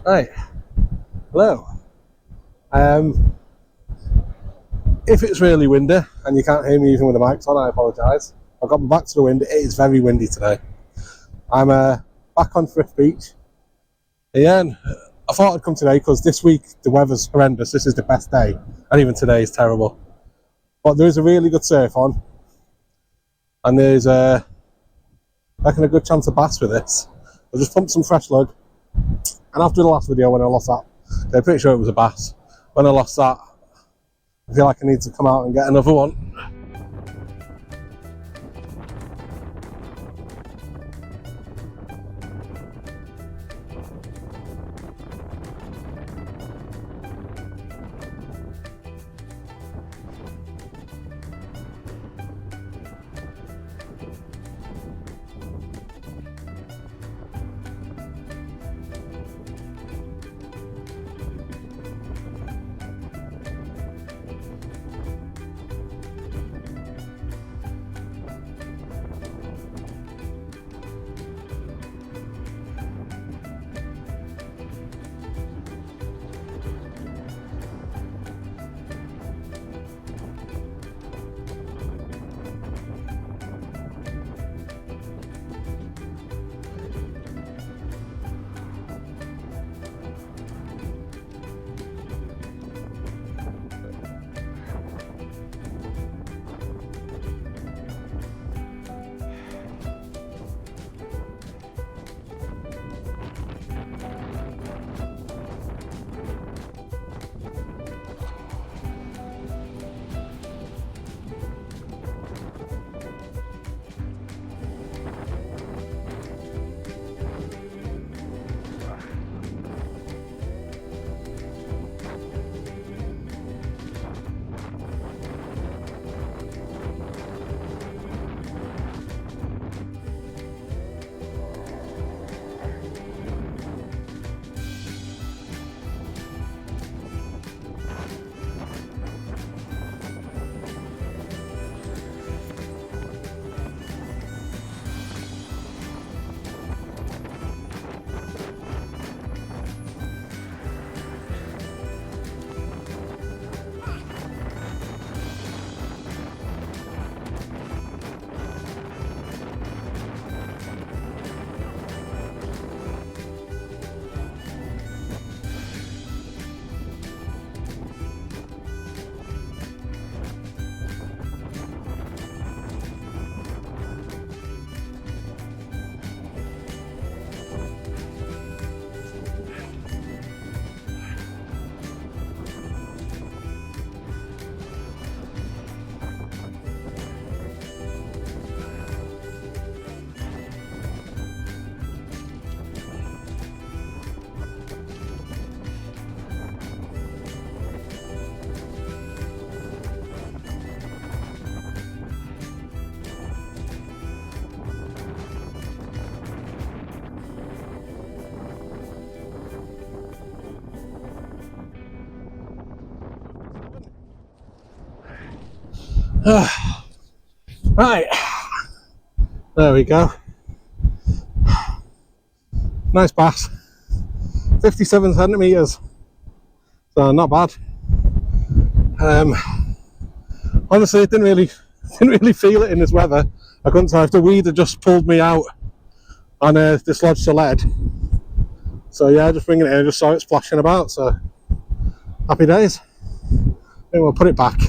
Right, hello. If it's really windy and you can't hear me even with the mics on, I apologise. I've got my back to the wind. It is very windy today. I'm back on Ffrith Beach. Again, I thought I'd come today because this week the weather's horrendous. This is the best day, and even today is terrible. But there is a really good surf on, and there's I reckon a good chance of bass with this. I just pumped some fresh lug, and after the last video when I lost that, I'm pretty sure it was a bass. When I lost that, I feel like I need to come out and get another one. Right, there we go. Nice bass, 57 centimetres, so not bad. Honestly, it didn't really feel it in this weather. I couldn't tell if the weed had just pulled me out and dislodged the lead. So yeah, just bringing it in, I just saw it splashing about, so happy days. Then we'll put it back.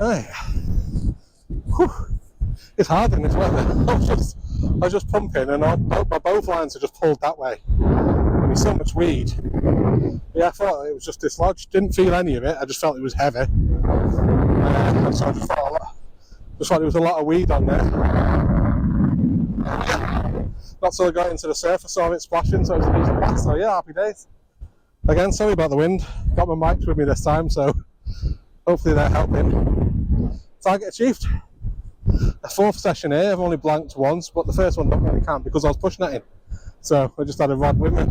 Right. Whew. It's hard in this weather. I was just pumping and my both lines are just pulled that way. There's so much weed. Yeah, I thought it was just dislodged. Didn't feel any of it. I just felt it was heavy. And so I just thought there was a lot of weed on there. Not till I got into the surf, I saw it splashing, so it was a decent bath. So yeah, happy days. Again, sorry about the wind. Got my mics with me this time, so hopefully they're helping. Target achieved. A 4th session here. I've only blanked once, but the first one don't really count because I was push netting. So I just had a rod with me.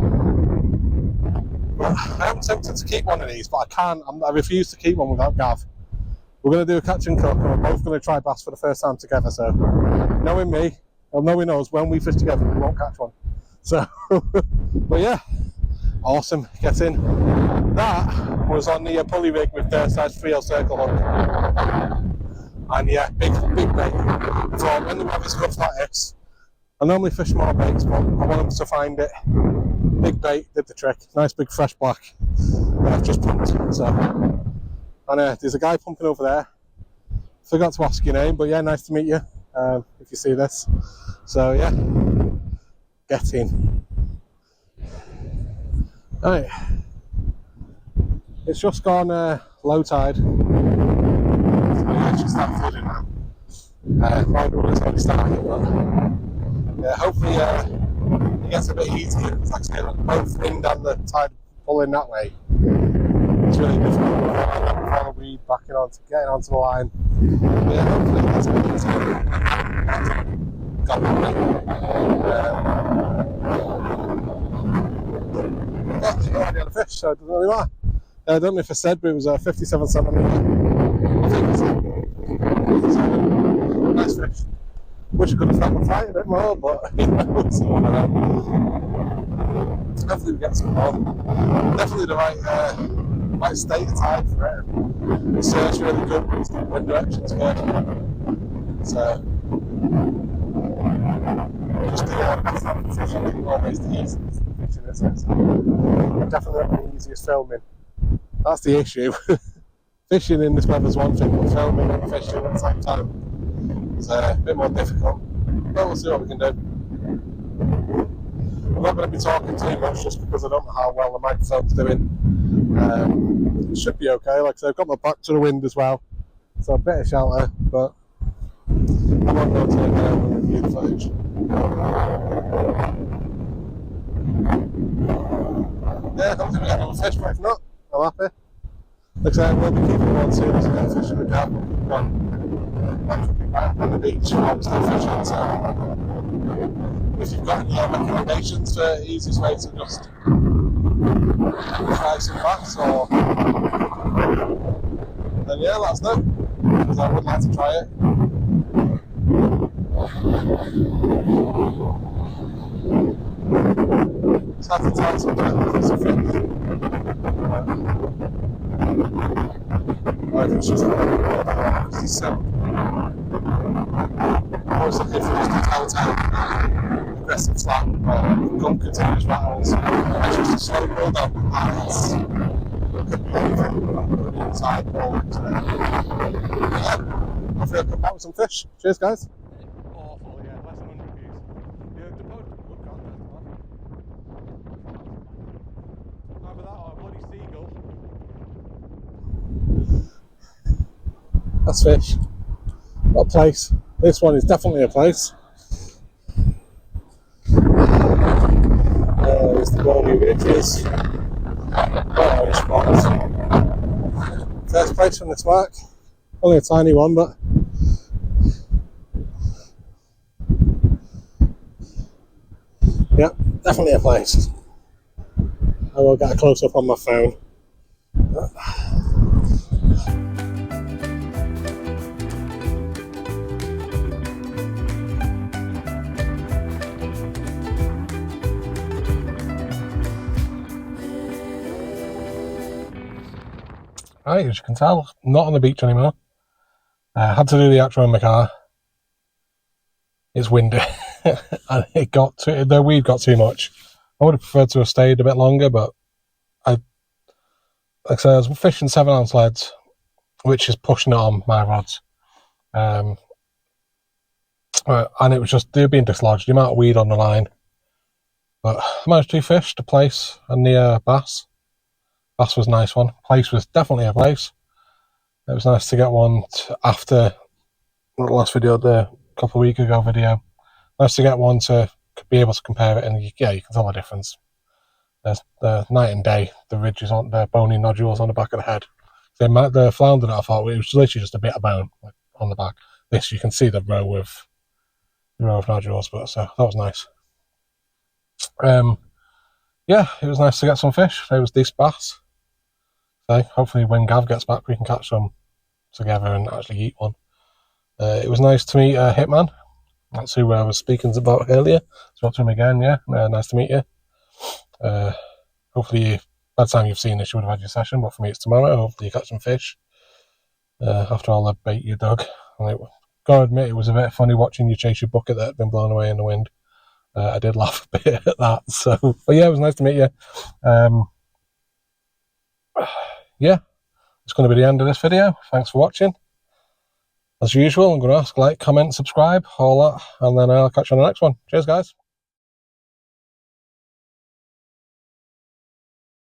I am tempted to keep one of these, but I can't. I refuse to keep one without Gav. We're going to do a catch and cook, and we're both going to try bass for the first time together. So, knowing me, or knowing us, when we fish together, we won't catch one. So, but yeah, awesome. Get in. That was on the pulley rig with their size 3/0 circle hook. And yeah, big bait. So when the weather's good like this, I normally fish more baits, but I want them to find it. Big bait did the trick. Nice big fresh black. I've just pumped. So, and there's a guy pumping over there. Forgot to ask your name, but yeah, nice to meet you. If you see this, so yeah, get in. Right, it's just gone low tide. I should start feeling now. My brother's already started, but yeah, hopefully it gets a bit easier. It's like saying both wind and the tide pulling that way. It's really difficult before the weed backing on to getting onto the line. Yeah, hopefully it gets a bit easier. Got I already had a fish, so it doesn't really matter. I don't know if I said, but it was 57 centimetre. Nice fish. Wish I could have felt the fight a bit more, but you know, so hopefully we get some more. Definitely the right state of tide for it. The surf's really good, but the wind direction's good. So just the fishing isn't always the easiest fishing, is it? So definitely not the easiest filming. That's the issue. Fishing in this weather's one thing, but filming and fishing at the same time is a bit more difficult. But we'll see what we can do. I'm not going to be talking too much just because I don't know how well the microphone's doing. It should be okay. Like I said, I've got my back to the wind as well, so a bit of shelter, but I won't go to and review the footage. Yeah, hopefully we get another fish, but if not, I'm happy. Like I said, we'll be keeping on soon as I get fishing with Gav. Back on the beach while we're still fishing, so if you've got any recommendations for the easiest way to just try some bass, or then yeah, let us know, because I would like to try it. It's hard to tell sometimes if it's a Ffrith. Or if it's just because it's so. I was looking for just a telltale aggressive flat, but gun continuous rattles. It's just a slow build up, and it's could be anything. I'm going to be inside ball today. Yeah, hopefully I'll come back with some fish. Cheers, guys. Awful, yeah, less than 100 views. Yeah, the boat good content, man. Either that or a bloody seagull. That's fish. What a place. This one is definitely a place. There's the Bowley Ridges. Oh, spots. First place from this mark. Only a tiny one, but yeah, definitely a place. I will get a close up on my phone. Right, as you can tell, not on the beach anymore. I had to do the outro in my car. It's windy, and the weed got too much. I would have preferred to have stayed a bit longer, but like I said, I was fishing 7-ounce leads, which is pushing it on my rods. And it was just, they were being dislodged, the amount of weed on the line. But I managed to fish the place and the bass. Bass was a nice one. Place was definitely a place. It was nice to get one after the last video, the couple of weeks ago video. Nice to get one to be able to compare it, and yeah, you can tell the difference. There's the night and day. The ridges on the bony nodules on the back of the head. The flounder that I thought it was literally just a bit of bone like, on the back. This you can see the row of nodules, but so that was nice. Yeah, it was nice to get some fish. There was decent bass. So hopefully when Gav gets back, we can catch some together and actually eat one. It was nice to meet Hitman. That's who I was speaking about earlier. Spoke to him again, yeah. Nice to meet you. Hopefully, by the time you've seen this, you would have had your session, but for me it's tomorrow. Hopefully you catch some fish after all the bait you dug. And gotta admit, it was a bit funny watching you chase your bucket that had been blown away in the wind. I did laugh a bit at that. So, but yeah, it was nice to meet you. Yeah, it's going to be the end of this video. Thanks for watching. As usual, I'm going to ask, like, comment, subscribe, all that, and then I'll catch you on the next one. Cheers, guys.